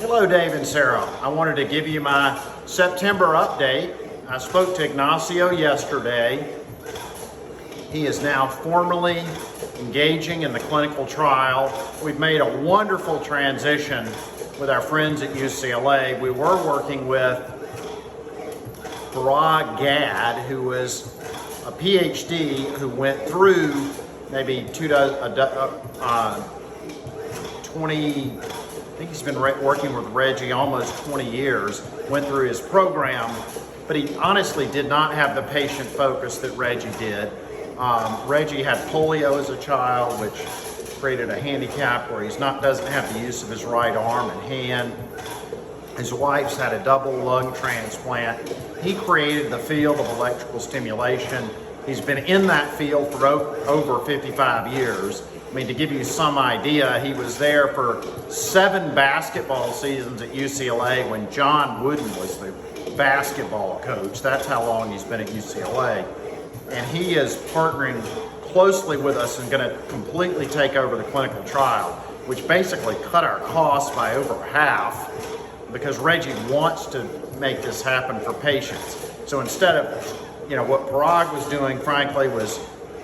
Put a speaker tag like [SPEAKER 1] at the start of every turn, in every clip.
[SPEAKER 1] Hello, Dave and Sarah. I wanted to give you my September update. I spoke to Ignacio yesterday. He is now formally engaging in the clinical trial. We've made a wonderful transition with our friends at UCLA. We were working with Parag Gad, who was a PhD who went through maybe 20, I think he's been working with Reggie almost 20 years, went through his program, but he honestly did not have the patient focus that Reggie did. Reggie had polio as a child, which created a handicap where doesn't have the use of his right arm and hand. His wife's had a double lung transplant. He created the field of electrical stimulation. He's been in that field for over 55 years. I mean, to give you some idea, he was there for 7 basketball seasons at UCLA when John Wooden was the basketball coach. That's how long he's been at UCLA. And he is partnering closely with us and going to completely take over the clinical trial, which basically cut our costs by over half because Reggie wants to make this happen for patients. So instead of, what Parag was doing, frankly, was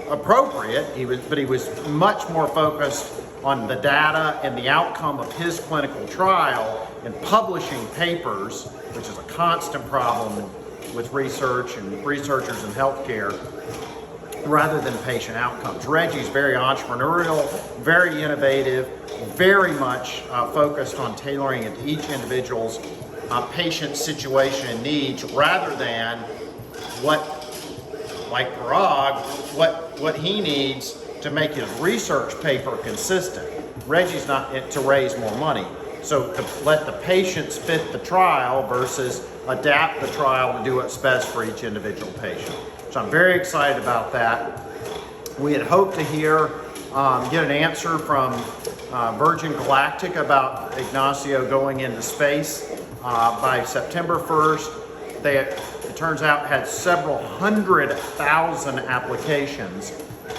[SPEAKER 1] appropriate, but he was much more focused on the data and the outcome of his clinical trial and publishing papers, which is a constant problem with research and researchers in healthcare, rather than patient outcomes. Reggie's very entrepreneurial, very innovative, very much focused on tailoring it to each individual's patient situation and needs, rather than like Parag, what he needs to make his research paper consistent. Reggie's not to raise more money. So to let the patients fit the trial versus adapt the trial to do what's best for each individual patient. So I'm very excited about that. We had hoped to get an answer from Virgin Galactic about Ignacio going into space by September 1st. It turns out, had several 100,000 applications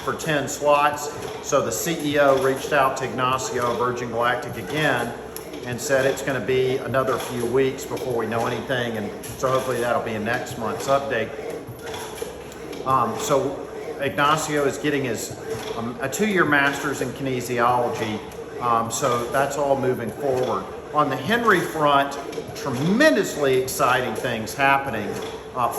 [SPEAKER 1] for 10 slots. So the CEO reached out to Ignacio, Virgin Galactic again, and said it's going to be another few weeks before we know anything. And so hopefully that'll be in next month's update. So Ignacio is getting his a 2-year master's in kinesiology. So that's all moving forward. On the Henry front, tremendously exciting things happening.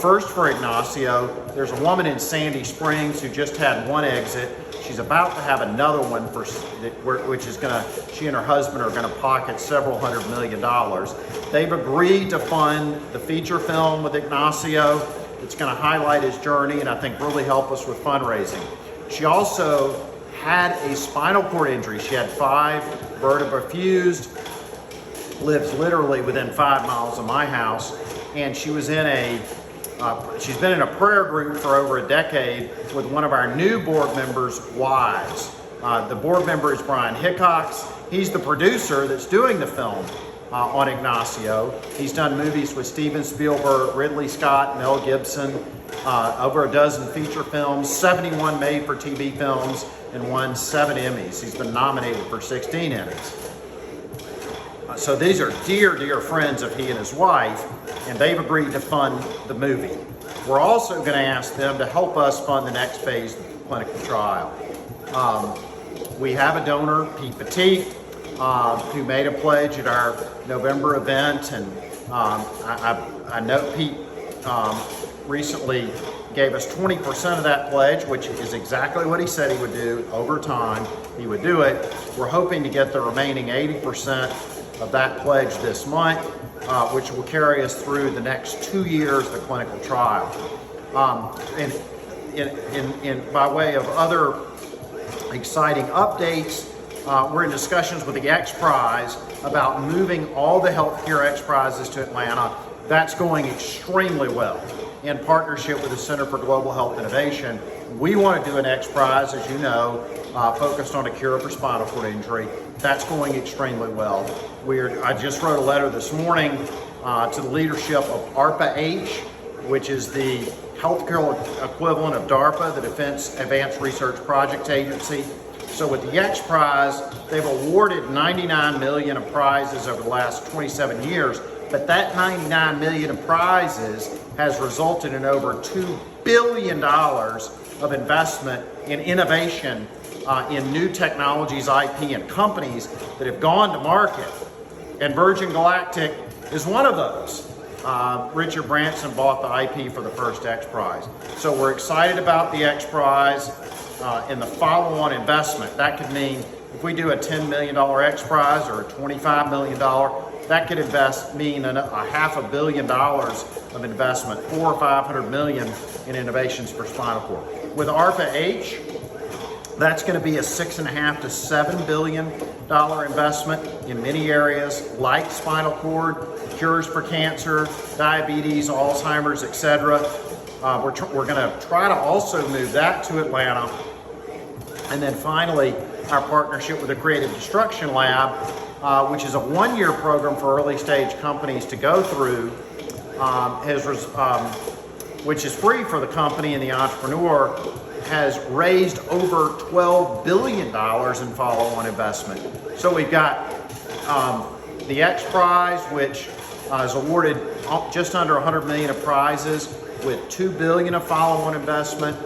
[SPEAKER 1] First for Ignacio, there's a woman in Sandy Springs who just had one exit. She's about to have another one which is she and her husband are gonna pocket several $100 million. They've agreed to fund the feature film with Ignacio. It's gonna highlight his journey and I think really help us with fundraising. She also had a spinal cord injury. She had 5 vertebrae fused, lives literally within 5 miles of my house, and she was she's been in a prayer group for over a decade with one of our new board members' wives. The board member is Brian Hickox. He's the producer that's doing the film on Ignacio. He's done movies with Steven Spielberg, Ridley Scott, Mel Gibson, over a dozen feature films, 71 made-for-TV films, and won 7 Emmys. He's been nominated for 16 Emmys. So these are dear, dear friends of he and his wife, and they've agreed to fund the movie. We're also going to ask them to help us fund the next phase of the clinical trial. We have a donor, Pete Petit, who made a pledge at our November event, and I know Pete recently gave us 20% of that pledge, which is exactly what he said he would do over time. He would do it. We're hoping to get the remaining 80% of that pledge this month, which will carry us through the next 2 years of the clinical trial. By way of other exciting updates, we're in discussions with the X Prize about moving all the healthcare X Prizes to Atlanta. That's going extremely well. In partnership with the Center for Global Health Innovation, we want to do an X Prize, as you know, focused on a cure for spinal cord injury. That's going extremely well. I just wrote a letter this morning to the leadership of ARPA-H, which is the healthcare equivalent of DARPA, the Defense Advanced Research Projects Agency. So with the X Prize, they've awarded 99 million of prizes over the last 27 years, but that 99 million of prizes has resulted in over $2 billion of investment in innovation in new technologies, IP, and companies that have gone to market. And Virgin Galactic is one of those. Richard Branson bought the IP for the first X Prize. So we're excited about the X Prize and the follow-on investment. That could mean if we do a $10 million X Prize or a $25 million, that could mean a $500 million of investment, 400 or 500 million in innovations for spinal cord. With ARPA-H, that's going to be a $6.5 to $7 billion investment in many areas like spinal cord, cures for cancer, diabetes, Alzheimer's, etc. We're going to try to also move that to Atlanta. And then finally, our partnership with the Creative Destruction Lab, which is a one-year program for early stage companies to go through, which is free for the company and the entrepreneur, has raised over $12 billion in follow-on investment. So we've got the X Prize, which is awarded just under 100 million of prizes with $2 billion of follow-on investment.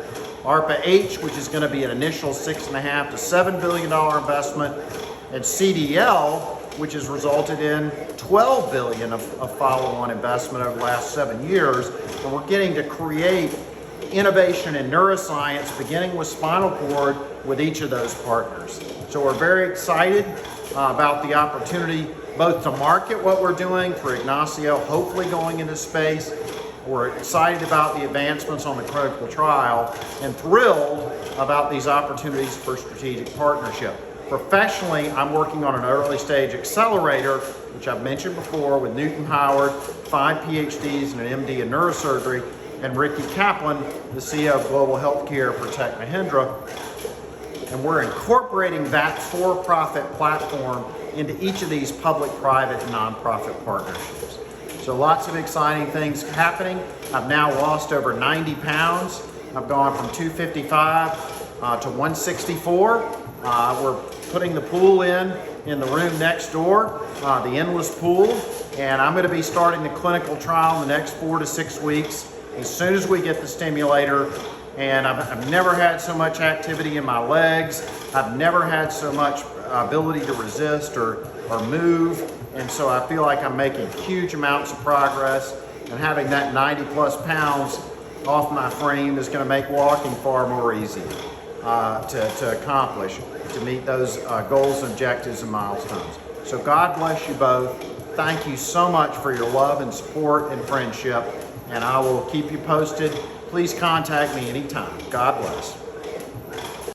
[SPEAKER 1] ARPA-H, which is going to be an initial $6.5 to $7 billion investment, and CDL, which has resulted in $12 billion of follow-on investment over the last 7 years. And we're getting to create innovation in neuroscience, beginning with spinal cord, with each of those partners. So we're very excited about the opportunity both to market what we're doing for Ignacio, hopefully going into space. We're excited about the advancements on the clinical trial and thrilled about these opportunities for strategic partnership. Professionally, I'm working on an early stage accelerator, which I've mentioned before, with Newton Howard, 5 PhDs and an MD in neurosurgery, and Ricky Kaplan, the CEO of Global Healthcare for Tech Mahindra. And we're incorporating that for-profit platform into each of these public-private and nonprofit partnerships. So lots of exciting things happening. I've now lost over 90 pounds. I've gone from 255 to 164. We're putting the pool in the room next door, the endless pool, and I'm going to be starting the clinical trial in the next 4 to 6 weeks as soon as we get the stimulator. And I've never had so much activity in my legs. I've never had so much ability to resist or move. And so I feel like I'm making huge amounts of progress, and having that 90 plus pounds off my frame is going to make walking far more easy to accomplish, to meet those goals, objectives, and milestones. So God bless you both. Thank you so much for your love and support and friendship, and I will keep you posted. Please contact me anytime. God bless.